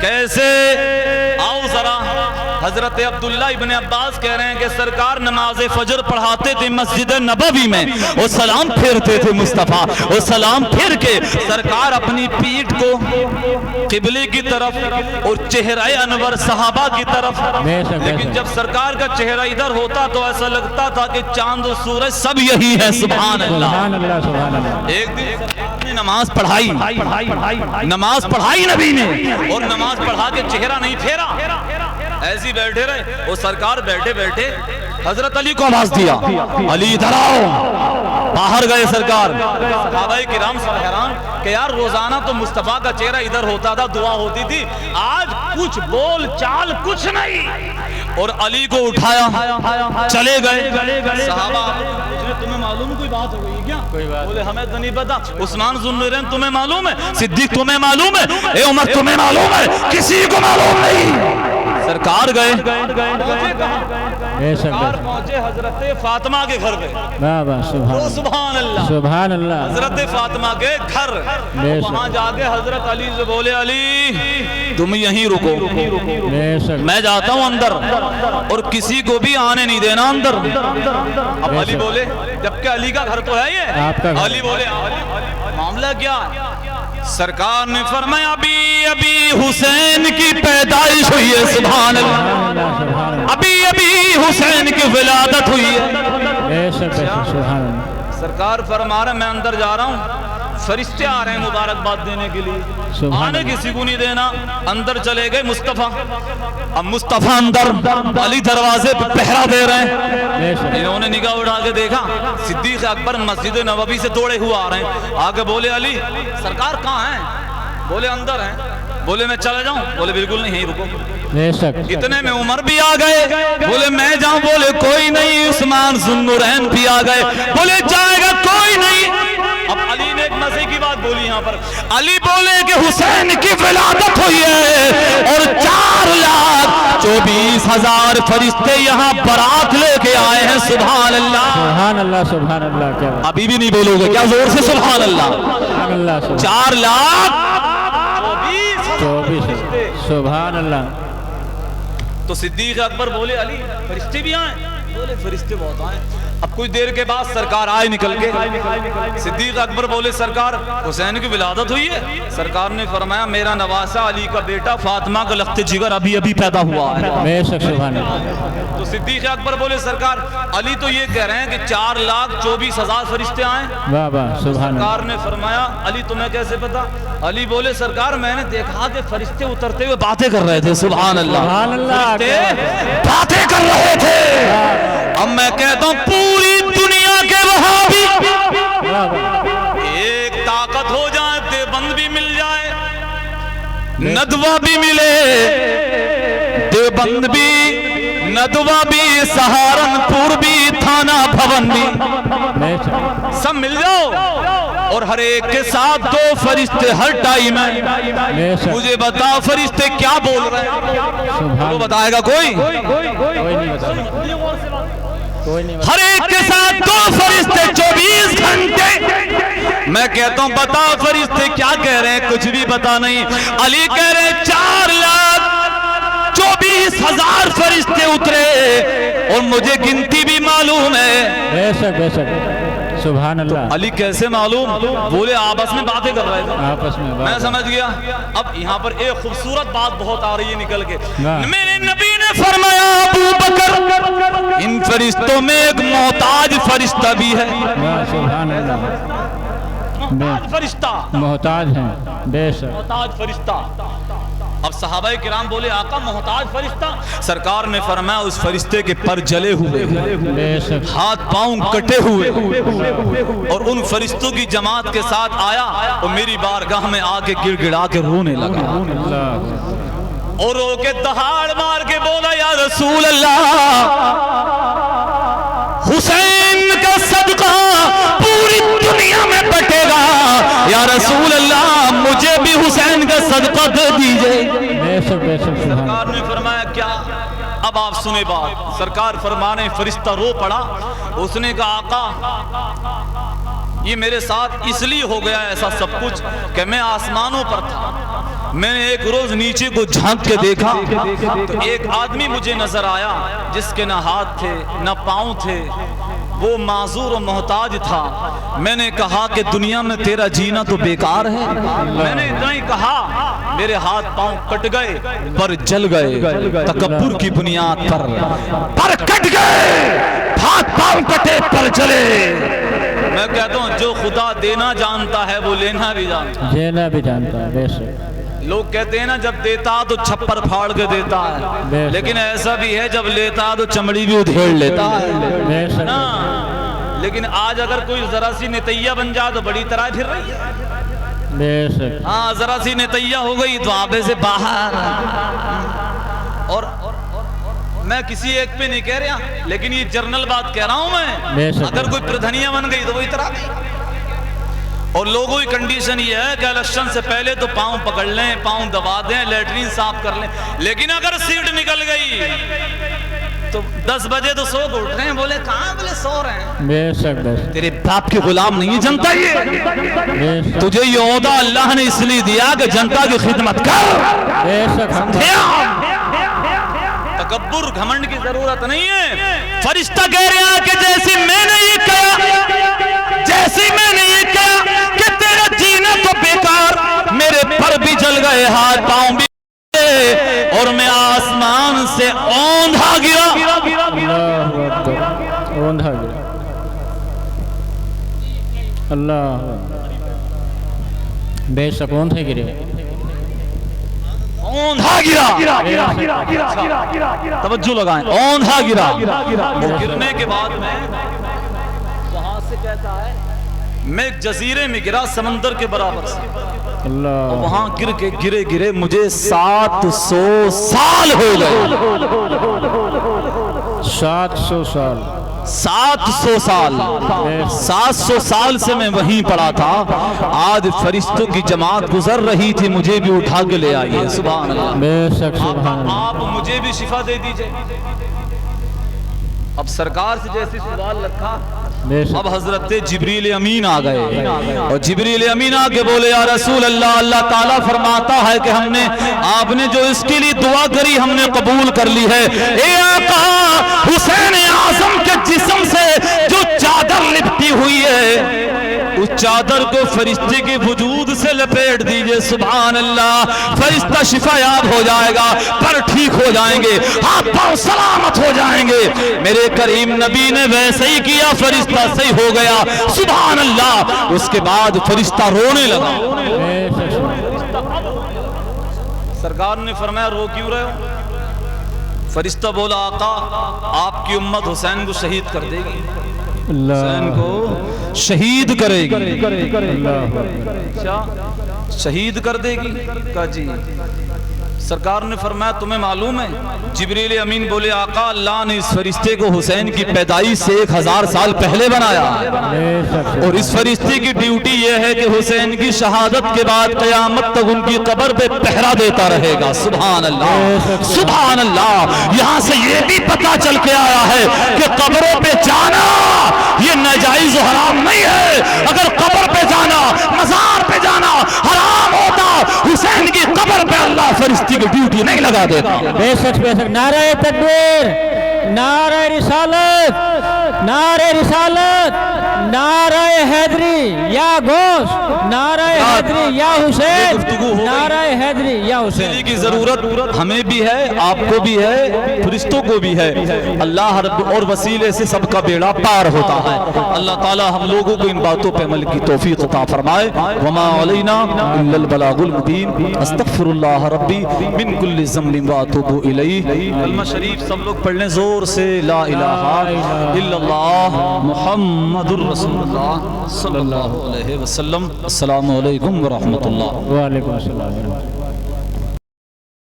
کیسے؟ آؤ ذرا، حضرت عبداللہ ابن عباس کہہ رہے ہیں کہ سرکار نماز فجر پڑھاتے تھے مسجد نبوی میں، وہ سلام پھیرتے تھے مصطفیٰ، وہ سلام پھیر کے سرکار اپنی پیٹھ کو قبلے کی طرف اور چہرہ انور صحابہ کی طرف، لیکن جب سرکار کا چہرہ ادھر ہوتا تو ایسا لگتا تھا کہ چاند و سورج سب یہی ہے۔ سبحان اللہ۔ ایک دن سرکار نے نماز پڑھائی، نماز پڑھائی نبی نے، اور نماز پڑھا کے چہرہ نہیں پھیرا، ایسی بیٹھے رہے۔ وہ سرکار بیٹھے بیٹھے حضرت علی کو آواز دیا، علی ادھر آؤ۔ باہر گئے سرکار، صحابہ کرام سب حیران کہ یار روزانہ تو مصطفیٰ کا چہرہ ادھر ہوتا تھا، دعا ہوتی تھی، آج کچھ بول چال کچھ نہیں۔ اور علی کو اٹھایا، چلے گئے۔ صحابہ تمہیں معلوم کوئی بات ہو گئی کیا؟ بولے ہمیں تو نہیں پتا۔ عثمان ذو النورین تمہیں معلوم ہے؟ صدیق تمہیں معلوم ہے؟ اے عمر تمہیں معلوم ہے؟ کسی کو معلوم نہیں۔ سرکار گئے، سرکار پہنچے حضرت فاطمہ کے گھر پہ۔ سبحان اللہ، سبحان اللہ۔ حضرت فاطمہ کے گھر، وہاں جا کے حضرت علی سے بولے علی تم یہیں رکو، میں جاتا ہوں اندر، اور کسی کو بھی آنے نہیں دینا اندر۔ اب علی بولے، جبکہ علی کا گھر تو ہے یہ، علی بولے معاملہ کیا؟ سرکار نے فرمایا ابھی ابھی حسین کی پیدائش ہوئی ہے۔ سبحان اللہ، ابھی ابھی حسین کی ولادت ہوئی ہے۔ سرکار فرما رہے میں اندر جا رہا ہوں، فرشتے آ رہے ہیں مبارکباد دینے کے لیے، آنے کسی کو نہیں دینا۔ اندر چلے گئے مصطفیٰ، اب مصطفیٰ اندر، علی دروازے پہ پہرا دے رہے ہیں۔ انہوں نے نگاہ اٹھا کے دیکھا، صدیق اکبر مسجد نبوی سے دوڑے ہوئے آ رہے ہیں۔ آگے بولے علی سرکار کہاں ہیں؟ بولے اندر ہیں۔ بولے میں چلے جاؤں؟ بولے بالکل نہیں، یہیں رکو۔ اتنے میں عمر بھی آ گئے، بولے میں جاؤں؟ بولے کوئی نہیں۔ عثمان ذو النورین بھی آ گئے، بولے جائے گا کوئی نہیں۔ اب علی نے ایک مزے کی بات بولی یہاں پر، علی بولے کہ حسین کی ولادت ہوئی ہے اور 4,24,000 فرشتے یہاں برات لے کے آئے ہیں۔ سبحان اللہ، سبحان اللہ، سبحان اللہ۔ کیا ابھی بھی نہیں بولو گے کیا زور سے؟ سبحان اللہ۔ 4,24,000، سبحان اللہ۔ تو صدیق اکبر بولے علی فرشتے بھی آئیں؟ بولے فرشتے بہت آئیں۔ اب کچھ دیر کے بعد سرکار آئے نکل کے۔ صدیق اکبر بولے سرکار حسین کی ولادت ہوئی ہے؟ سرکار نے فرمایا میرا نواسہ علی کا بیٹا فاطمہ کا لخت جگر ابھی ابھی پیدا ہوا ہے۔ تو صدیق اکبر بولے سرکار علی تو یہ کہہ رہے ہیں کہ 4,24,000 فرشتے آئیں۔ سرکار نے فرمایا علی تمہیں کیسے پتا؟ علی بولے سرکار میں نے دیکھا کہ فرشتے اترتے ہوئے باتیں کر رہے تھے۔ سبحان اللہ، باتیں کر رہے تھے۔ اب میں کہتا ہوں پوری دنیا کے وہابی ایک طاقت ہو جائے، دیوبند بھی مل جائے، ندوہ بھی ملے، دیوبند بھی، ندوہ بھی، سہارنپور بھی، تھانہ بھون بھی، سب مل جاؤ اور ہر ایک کے ساتھ 2 فرشتے ہر ٹائم ہیں۔ مجھے بتاؤ فرشتے کیا بول رہے ہیں؟ وہ بتائے گا کوئی؟ ہر ایک کے ساتھ 2 فرشتے 24 گھنٹے۔ میں کہتا ہوں بتاؤ فرشتے کیا کہہ رہے ہیں؟ کچھ بھی پتا نہیں۔ علی کہہ رہے ہیں 4,24,000 فرشتے اترے اور مجھے گنتی بھی معلوم ہے۔ بے شک بے شک، سبحان اللہ۔ علی کیسے معلوم؟ بولے آپس میں باتیں کر رہے تھے، آپس میں۔ میں سمجھ گیا۔ اب یہاں پر ایک خوبصورت بات بہت آ رہی ہے نکل کے۔ میرے نبی نے فرمایا ابو بکر ان فرشتوں میں ایک محتاج فرشتہ بھی ہے۔ سبحان اللہ، محتاج فرشتہ، محتاج ہیں، بے شک محتاج فرشتہ۔ اب صحابہ کرام بولے آقا محتاج فرشتہ؟ سرکار نے فرمایا اس فرشتے کے پر جلے ہوئے، ہاتھ پاؤں کٹے ہوئے، اور ان فرشتوں کی جماعت کے ساتھ آیا اور میری بارگاہ میں آ کے گڑ گڑا کے رونے لگا، اور رو کے دہاڑ مار کے بولا یا رسول اللہ حسین کا صدقہ پوری دنیا میں بٹے گا، یا رسول اللہ مجھے بھی حسین کا صدقہ دے دیجئے۔ سرکار نے فرمایا کیا؟ اب آپ سنیں بات۔ سرکار فرمانے فرشتہ رو پڑا، اس نے کہا آقا یہ میرے ساتھ اس لیے ہو گیا ایسا سب کچھ کہ میں آسمانوں پر تھا، میں نے ایک روز نیچے کو جھانک کے دیکھا تو ایک آدمی مجھے نظر آیا جس کے نہ ہاتھ تھے نہ پاؤں تھے، وہ معذور و محتاج تھا۔ میں نے کہا کہ دنیا میں تیرا جینا تو بیکار ہے۔ میں نے اتنا ہی کہا، میرے ہاتھ پاؤں کٹ گئے پر جل گئے، تکبر کی بنیاد پر کٹ گئے، ہاتھ پاؤں کٹے پر جلے۔ میں کہتا ہوں جو خدا دینا جانتا ہے وہ لینا بھی جانتا ہے، لینا بھی جانتا ہے، بے شک۔ لوگ کہتے ہیں نا جب دیتا تو چھپر پھاڑ کے دیتا ہے، لیکن ایسا بھی ہے جب لیتا تو چمڑی بھی ادھیڑ لیتا ہے نا۔ لیکن آج اگر کوئی ذرا سی نتیہ بن جائے تو بڑی طرح پھر رہی ہے، بے شک۔ ہاں ذرا سی نتیہ ہو گئی تو آبے سے باہر۔ اور میں کسی ایک پہ نہیں کہہ رہا، لیکن یہ جرنل بات کہہ رہا ہوں میں، اگر کوئی پردھنیہ بن گئی تو وہی طرح گئی۔ اور لوگوں کی کنڈیشن یہ ہے کہ الیکشن سے پہلے تو پاؤں پکڑ لیں، پاؤں دبا دیں، لیٹرین صاف کر لیں، لیکن اگر سیٹ نکل گئی تو 10 بجے تو سو کو اٹھ رہے ہیں، بولے کہاں، بولے سو رہے ہیں۔ بے شک بے شک۔ تیرے باپ کے غلام نہیں جنتا، یہ تجھے یہ عہدہ اللہ نے اس لیے دیا کہ جنتا کی خدمت کر۔ بے شک۔ تکبر گھمنڈ کی ضرورت نہیں ہے۔ فرشتہ کہہ رہا ہے کہ جیسی میں نے یہ کہا، جیسی میں نے یہ کہا کہ تیرا جینا تو بیکار، میرے پر بھی جل گئے، ہاتھ پاؤں بھی گئے، اور میں آسمان سے اوندھا گرا۔ اللہ اکبر، اوندھا گرا۔ اللہ بے شک، اوندھے گرے، اوندھا گرا۔ توجہ لگائیں، اوندھا گرا۔ گرنے کے بعد میں وہاں سے کہتا ہے میں ایک جزیرے میں گرا سمندر کے برابر سے، اللہ، وہاں گر کے گرے مجھے 700 سال ہو گئے۔ 700 سال، 700 سال، 700 سال سے میں وہیں پڑا تھا۔ آج فرشتوں کی جماعت گزر رہی تھی، مجھے بھی اٹھا کے لے آئی ہے۔ سبحان اللہ، بے شک، سبحان اللہ۔ آپ مجھے بھی شفا دے دیجئے۔ اب سرکار سے جیسے سوال رکھا، اب حضرت جبریل امین آ گئے، اور جبریل امین آ کے بولے یا رسول اللہ، اللہ تعالیٰ فرماتا ہے کہ ہم نے، آپ نے جو اس کے لیے دعا کری ہم نے قبول کر لی ہے۔ اے آقا، حسین اعظم کے جسم سے جو چادر لپٹی ہوئی ہے اس چادر کو فرشتے کے وجود سے لپیٹ دیجئے۔ سبحان اللہ، فرشتہ شفا یاب ہو جائے گا، پر ٹھیک ہو جائیں گے، ہاتھ پاؤں سلامت ہو جائیں گے۔ میرے کریم نبی نے ویسے ہی کیا، فرشتہ صحیح ہو گیا۔ سبحان اللہ، اس کے بعد فرشتہ رونے لگا۔ سرکار نے فرمایا رو کیوں رہے ہو؟ فرشتہ بولا آقا آپ کی امت حسین کو شہید کر دے گی، حسین کو شہید کرے گی۔ شہید کر دے گی؟ کہا جی۔ سرکار نے فرمایا تمہیں معلوم ہے؟ جبریل امین بولے آقا اللہ نے اس فرشتے کو حسین کی پیدائش سے 1000 سال پہلے بنایا، اور اس فرشتے کی ڈیوٹی یہ ہے کہ حسین کی شہادت کے بعد قیامت تک ان کی قبر پہ پہرا دیتا رہے گا۔ سبحان اللہ، سبحان اللہ۔ یہاں سے یہ بھی پتہ چل کے آیا ہے کہ قبروں پہ جانا یہ ناجائز و حرام نہیں ہے۔ اگر قبر پہ جانا، مزار پہ جانا حرام ہوتا، حسین کی قبر پہ اللہ فرشتے کی ڈیوٹی نہیں لگا دیتا۔ بے شک بے شک۔ نعرہ تکبیر، نعرہ رسالت، نعرہ رسالت، نعرہ حیدری یا گوشت، نعرہ حیدری یا حسین، نعرہ حیدری یا حسین کی ضرورت ہمیں بھی ہے، آپ کو بھی ہے، فرشتوں کو بھی ہے۔ اللہ رب اور وسیلے سے سب کا بیڑا پار ہوتا ہے۔ اللہ تعالی ہم لوگوں کو ان باتوں پہ عمل کی توفیق عطا فرمائے۔ وما علینا الا البلاغ المبین۔ استغفر اللہ ربی من کل ذنب واتوب الیہ۔ کلمہ شریف سب لوگ پڑھ لیں زور سے، لا الہ الا اللہ محمد رسول اللہ صلی اللہ علیہ وسلم۔ السلام علیکم ورحمۃ اللہ۔ وعلیکم السلام۔